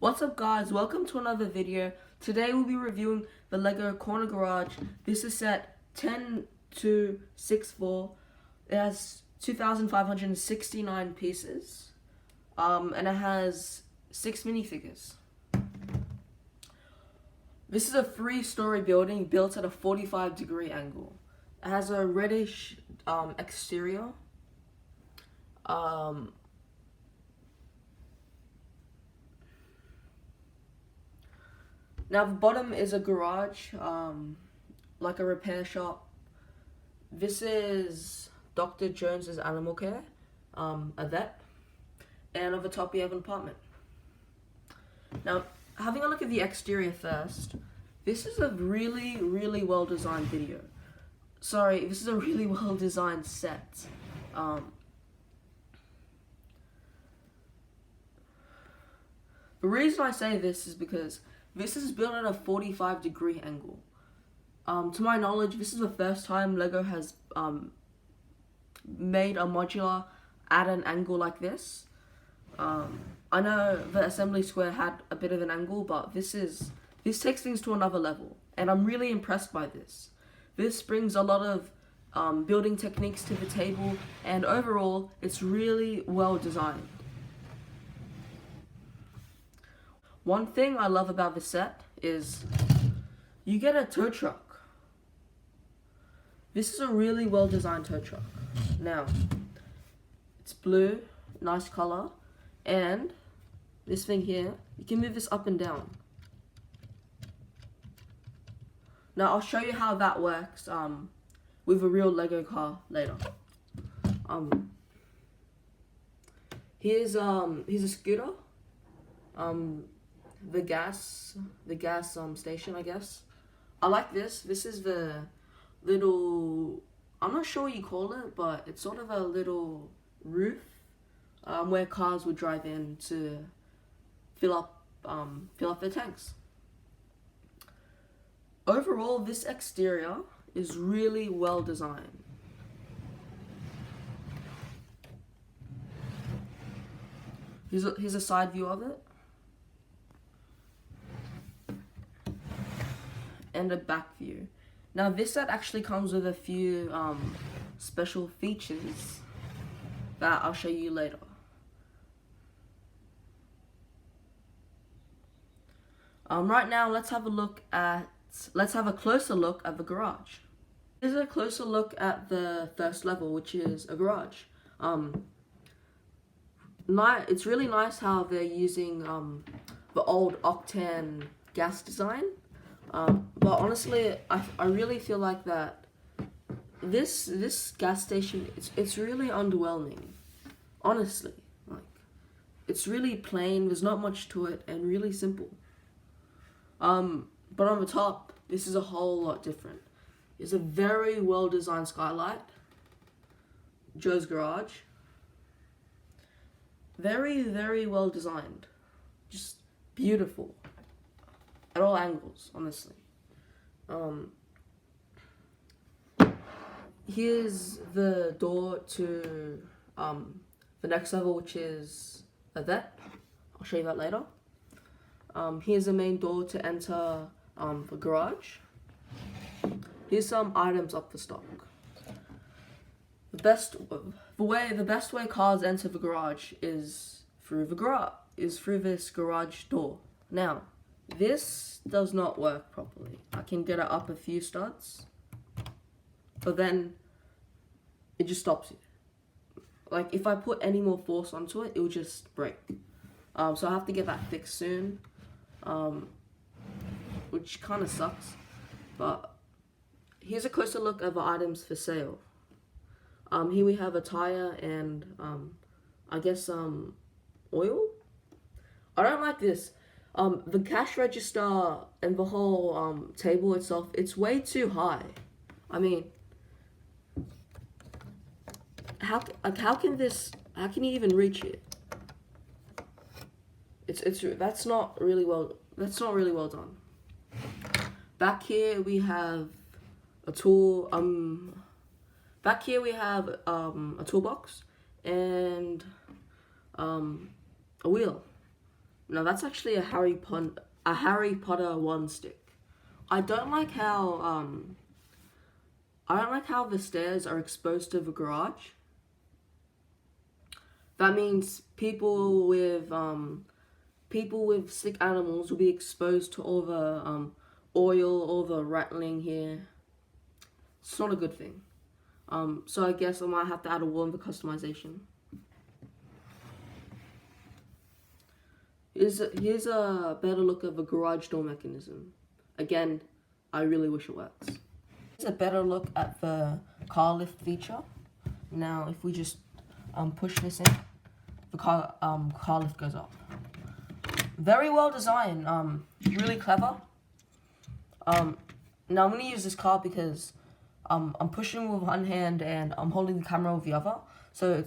What's up guys, welcome to another video. Today we'll be reviewing the LEGO Corner Garage. This is set 10264. It has 2,569 pieces and it has 6 minifigures. This is a 3-story building built at a 45-degree angle. It has a reddish exterior. Now the bottom is a garage, like a repair shop. This is Dr. Jones's Animal Care, a vet. And over top we have an apartment. Now, having a look at the exterior first, this is a really well designed video. Sorry, this is a really well designed set. The reason I say this is because this is built at a 45-degree angle. To my knowledge, this is the first time LEGO has made a modular at an angle like this. I know the assembly square had a bit of an angle, but this takes things to another level, and I'm really impressed by this. This brings a lot of building techniques to the table, and overall, it's really well designed. One thing I love about this set is you get a tow truck. This is a really well designed tow truck. Now, it's blue, nice color, and this thing here, you can move this up and down. Now I'll show you how that works with a real LEGO car later. Here's a scooter. The gas station, I guess. I like this. This is the little, I'm not sure what you call it, but it's sort of a little roof where cars would drive in to fill up their tanks. Overall, this exterior is really well designed. Here's a side view of it. And a back view. Now this set actually comes with a few special features that I'll show you later. Right now let's have a closer look at the garage. Here's a closer look at the first level, which is a garage. It's really nice how they're using the old octane gas design. But honestly, I really feel like that this gas station, it's really underwhelming. Honestly, like, it's really plain. There's not much to it, and really simple. But on the top, this is a whole lot different. It's a very well designed skylight. Joe's garage. Very well designed. Just beautiful. At all angles, honestly. Here's the door to the next level, which is a vet. I'll show you that later. Here's the main door to enter the garage. Here's some items up for stock. The best way cars enter the garage is through this garage door. Now, this does not work properly. I can get it up a few studs, but then it just stops it. Like, if I put any more force onto it, it will just break. So I have to get that fixed soon, which kind of sucks. But here's a closer look at the items for sale. Here we have a tire and I guess oil. I don't like this. The cash register and the whole table itself, it's way too high. I mean, how can you even reach it? That's not really well done. Back here we have a tool. Back here we have a toolbox and a wheel. Now that's actually a Harry Potter wand stick. I don't like how the stairs are exposed to the garage. That means people with sick animals will be exposed to all the oil, all the rattling here. It's not a good thing. So I guess I might have to add a wall in the customization. Here's a better look of a garage door mechanism. Again, I really wish it works. Here's a better look at the car lift feature. Now, if we just push this in, the car lift goes up. Very well designed. Really clever. Now I'm gonna use this car because I'm pushing with one hand and I'm holding the camera with the other. So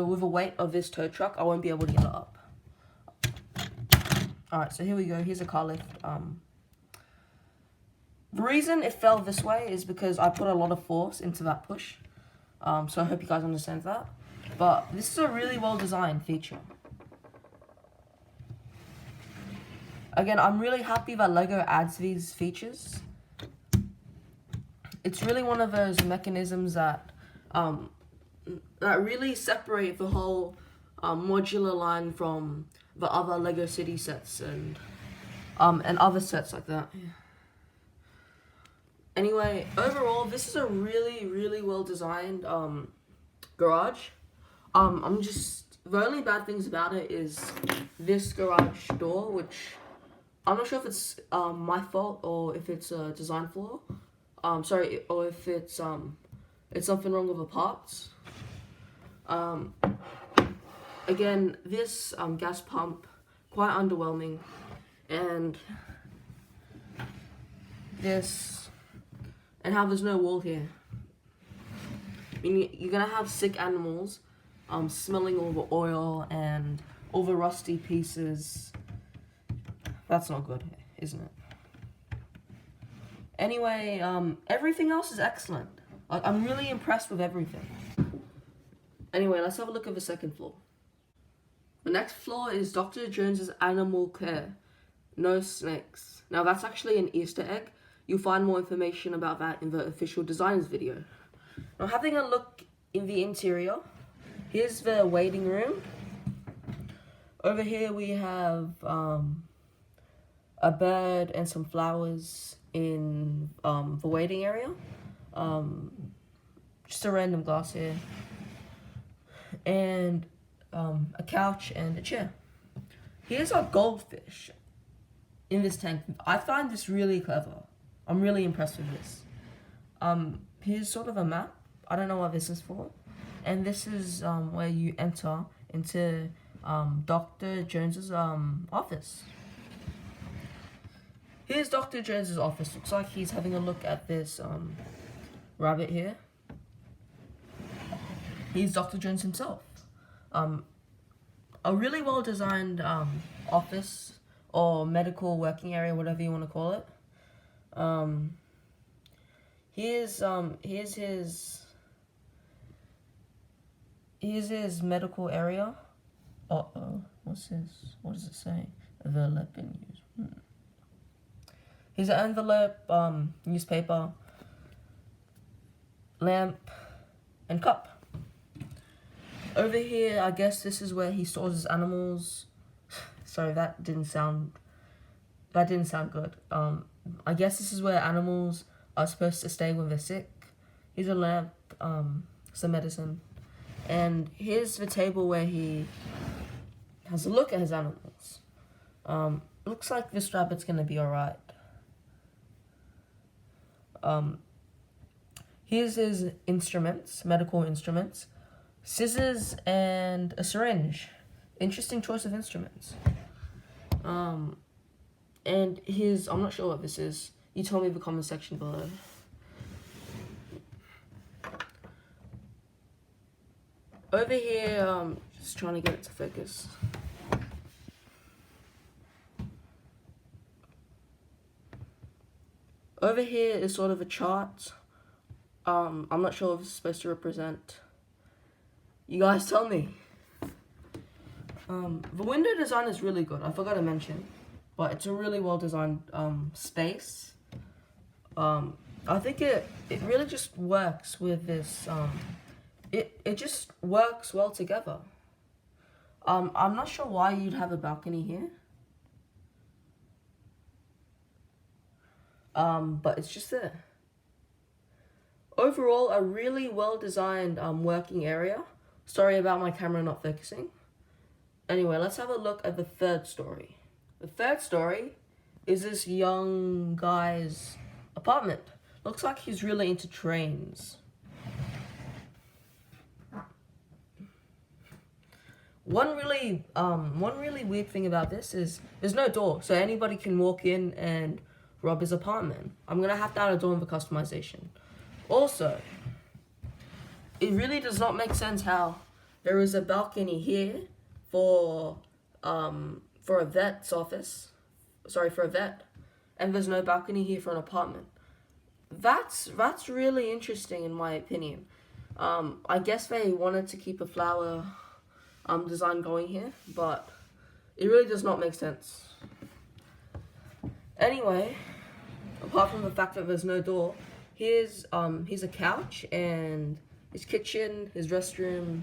with the weight of this tow truck, I won't be able to get it up. Alright, so here we go. Here's a car lift. The reason it fell this way is because I put a lot of force into that push. So I hope you guys understand that. But this is a really well designed feature. Again, I'm really happy that LEGO adds these features. It's really one of those mechanisms that really separate the whole modular line from the other LEGO City sets and other sets like that. Yeah. Anyway, overall, this is a really, really well designed garage. The only bad things about it is this garage door, which I'm not sure if it's my fault or if it's a design flaw. Or if it's something wrong with the parts. Again, this gas pump, quite underwhelming, and how there's no wall here. I mean, you're gonna have sick animals smelling all the oil and all the rusty pieces. That's not good, isn't it? Anyway, everything else is excellent. I'm really impressed with everything. Anyway, let's have a look at the second floor. The next floor is Dr. Jones's Animal Care. No snakes. Now that's actually an Easter egg. You'll find more information about that in the official designs video. Now having a look in the interior, here's the waiting room. Over here we have a bed and some flowers in the waiting area. Just a random glass here. And a couch and a chair. Here's a goldfish in this tank. I find this really clever. I'm really impressed with this. Here's sort of a map. I don't know what this is for. And this is where you enter into Dr. Jones's office. Here's Dr. Jones's office. Looks like he's having a look at this rabbit here. He's Dr. Jones himself. A really well designed office or medical working area, whatever you want to call it. Here's his medical area. What's this? What does it say? Envelope in use. Here's an envelope, newspaper, lamp, and cup. Over here, I guess this is where he stores his animals. Sorry, that didn't sound good. I guess this is where animals are supposed to stay when they're sick. Here's a lamp, some medicine. And here's the table where he has a look at his animals. Looks like this rabbit's gonna be alright. Here's his instruments, medical instruments. Scissors and a syringe. Interesting choice of instruments. And I'm not sure what this is. You tell me in the comment section below. Over here, just trying to get it to focus. Over here is sort of a chart. I'm not sure if it's supposed to represent. You guys tell me. The window design is really good. I forgot to mention, but it's a really well designed space. I think it really just works with this. It just works well together. I'm not sure why you'd have a balcony here. But it's just there. Overall, a really well designed working area. Sorry about my camera not focusing. Anyway, let's have a look at the third story. The third story is this young guy's apartment. Looks like he's really into trains. One really weird thing about this is there's no door, so anybody can walk in and rob his apartment. I'm gonna have to add a door in the customization. Also, it really does not make sense how there is a balcony here for a vet's office. Sorry, for a vet, and there's no balcony here for an apartment. That's really interesting in my opinion. I guess they wanted to keep a flower design going here, but it really does not make sense. Anyway, apart from the fact that there's no door, here's a couch and his kitchen, his restroom,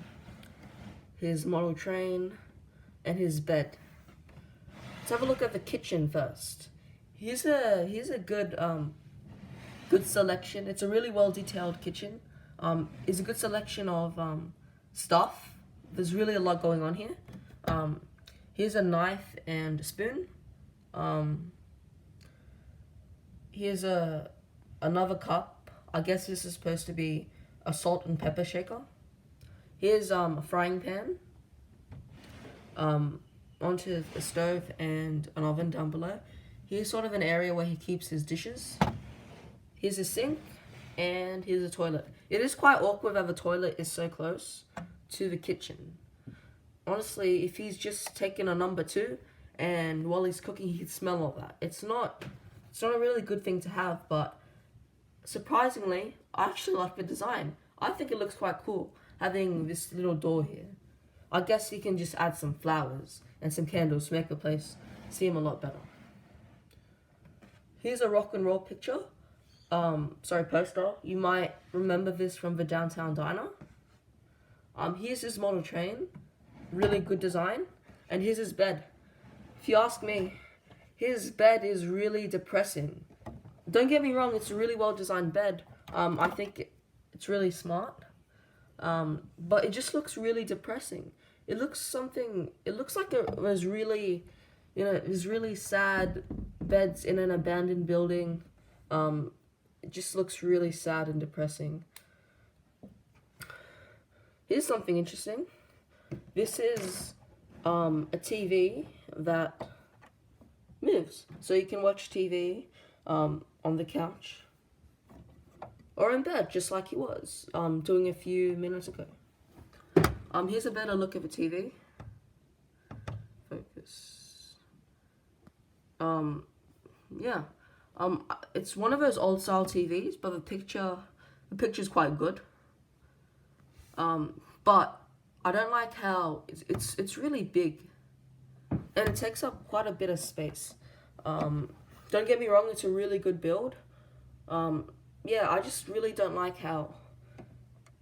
his model train, and his bed. Let's have a look at the kitchen first. Here's a good selection. It's a really well detailed kitchen. It's a good selection of stuff. There's really a lot going on here. Here's a knife and a spoon. Here's another cup. I guess this is supposed to be a salt and pepper shaker. Here's a frying pan. Onto the stove and an oven down below. Here's sort of an area where he keeps his dishes. Here's a sink, and here's a toilet. It is quite awkward that the toilet is so close to the kitchen. Honestly, if he's just taken a number 2, and while he's cooking he can smell all that. It's not a really good thing to have, but surprisingly, I actually like the design. I think it looks quite cool, having this little door here. I guess he can just add some flowers and some candles to make the place seem a lot better. Here's a rock and roll picture. Poster. You might remember this from the Downtown Diner. Here's his model train. Really good design. And here's his bed. If you ask me, his bed is really depressing. Don't get me wrong, it's a really well designed bed. I think it's really smart. But it just looks really depressing. It looks like there's really sad beds in an abandoned building. It just looks really sad and depressing. Here's something interesting. This is a TV that moves. So you can watch TV on the couch or in bed, just like he was doing a few minutes ago. Here's a better look of a TV. Focus. Yeah. It's one of those old style TVs, but the picture's quite good. But I don't like how it's really big, and it takes up quite a bit of space. Don't get me wrong, it's a really good build. Yeah, I just really don't like how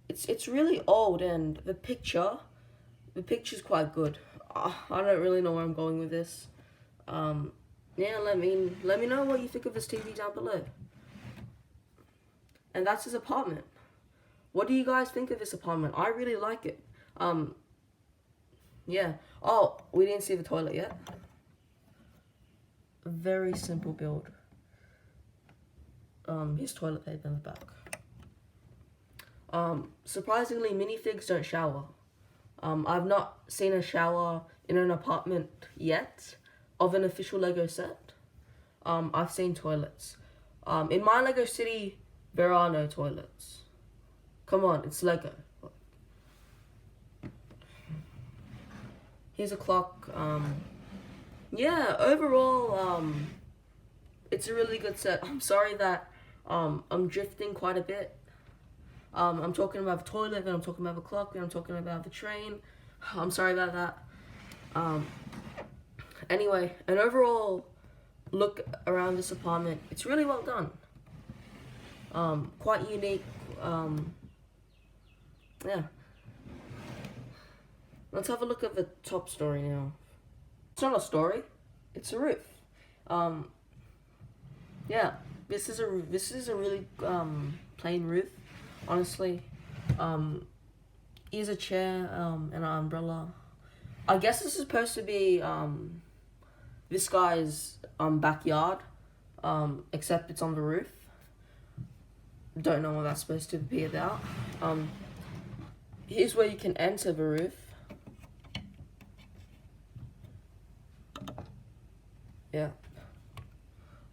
it's really old, and the picture's quite good. I don't really know where I'm going with this. Yeah, let me know what you think of this TV down below. And that's his apartment. What do you guys think of this apartment? I really like it. Yeah. Oh, we didn't see the toilet yet. Very simple build. His toilet paper in the back. Surprisingly, minifigs don't shower. I've not seen a shower in an apartment yet of an official Lego set. I've seen toilets. In my Lego city, there are no toilets. Come on, it's Lego. Here's a clock. Yeah, overall, it's a really good set. I'm sorry that I'm drifting quite a bit. I'm talking about the toilet, then I'm talking about the clock, then I'm talking about the train. I'm sorry about that. Anyway, an overall look around this apartment, it's really well done. Quite unique. Yeah. Let's have a look at the top story now. It's not a story, it's a roof. Yeah, this is a really plain roof, honestly. Here's a chair and an umbrella. I guess this is supposed to be this guy's backyard, except it's on the roof. Don't know what that's supposed to be about. Here's where you can enter the roof. Yeah.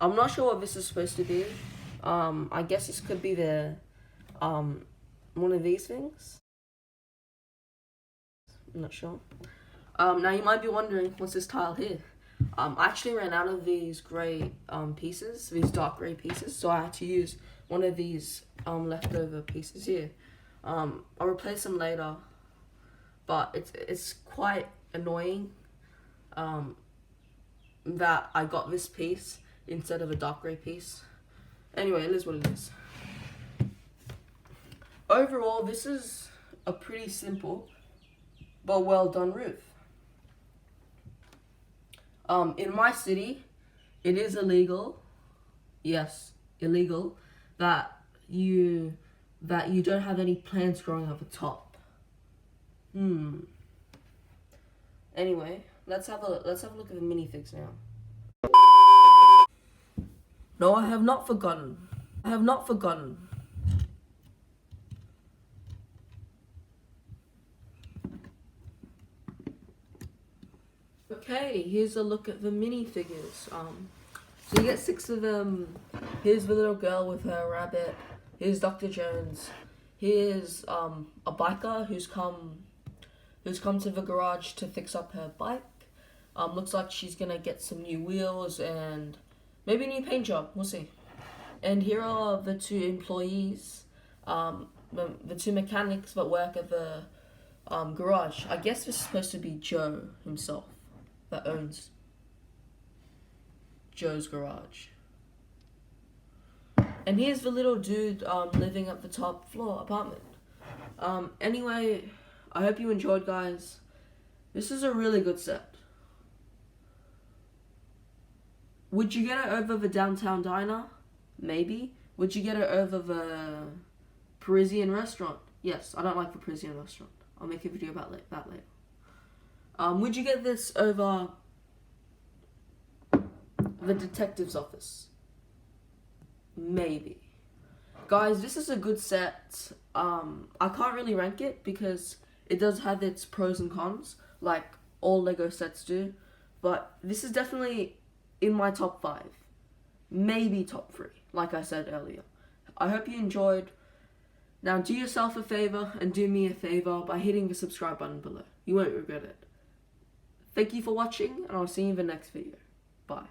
I'm not sure what this is supposed to be. I guess this could be the one of these things. I'm not sure. Now you might be wondering, what's this tile here? I actually ran out of these grey pieces, these dark grey pieces, so I had to use one of these leftover pieces here. I'll replace them later, but it's quite annoying that I got this piece instead of a dark grey piece. Anyway, it is what it is. Overall, this is a pretty simple but well done roof. In my city, it is illegal. Yes, illegal that you don't have any plants growing up the top. Anyway, let's have a look at the minifigs now. No, I have not forgotten. I have not forgotten. Okay, here's a look at the minifigures. So you get 6 of them. Here's the little girl with her rabbit. Here's Dr. Jones. Here's a biker who's come to the garage to fix up her bike. Looks like she's gonna get some new wheels and maybe a new paint job. We'll see. And here are the 2 employees, the 2 mechanics that work at the garage. I guess this is supposed to be Joe himself that owns Joe's garage. And here's the little dude living at the top floor apartment. Anyway, I hope you enjoyed, guys. This is a really good set. Would you get it over the Downtown Diner? Maybe. Would you get it over the Parisian restaurant? Yes, I don't like the Parisian restaurant. I'll make a video about that later. Would you get this over the detective's office? Maybe. Guys, this is a good set. I can't really rank it because it does have its pros and cons, like all Lego sets do. But this is definitely in my top 5. Maybe top 3, like I said earlier. I hope you enjoyed. Now do yourself a favor and do me a favor by hitting the subscribe button below. You won't regret it. Thank you for watching, and I'll see you in the next video. Bye.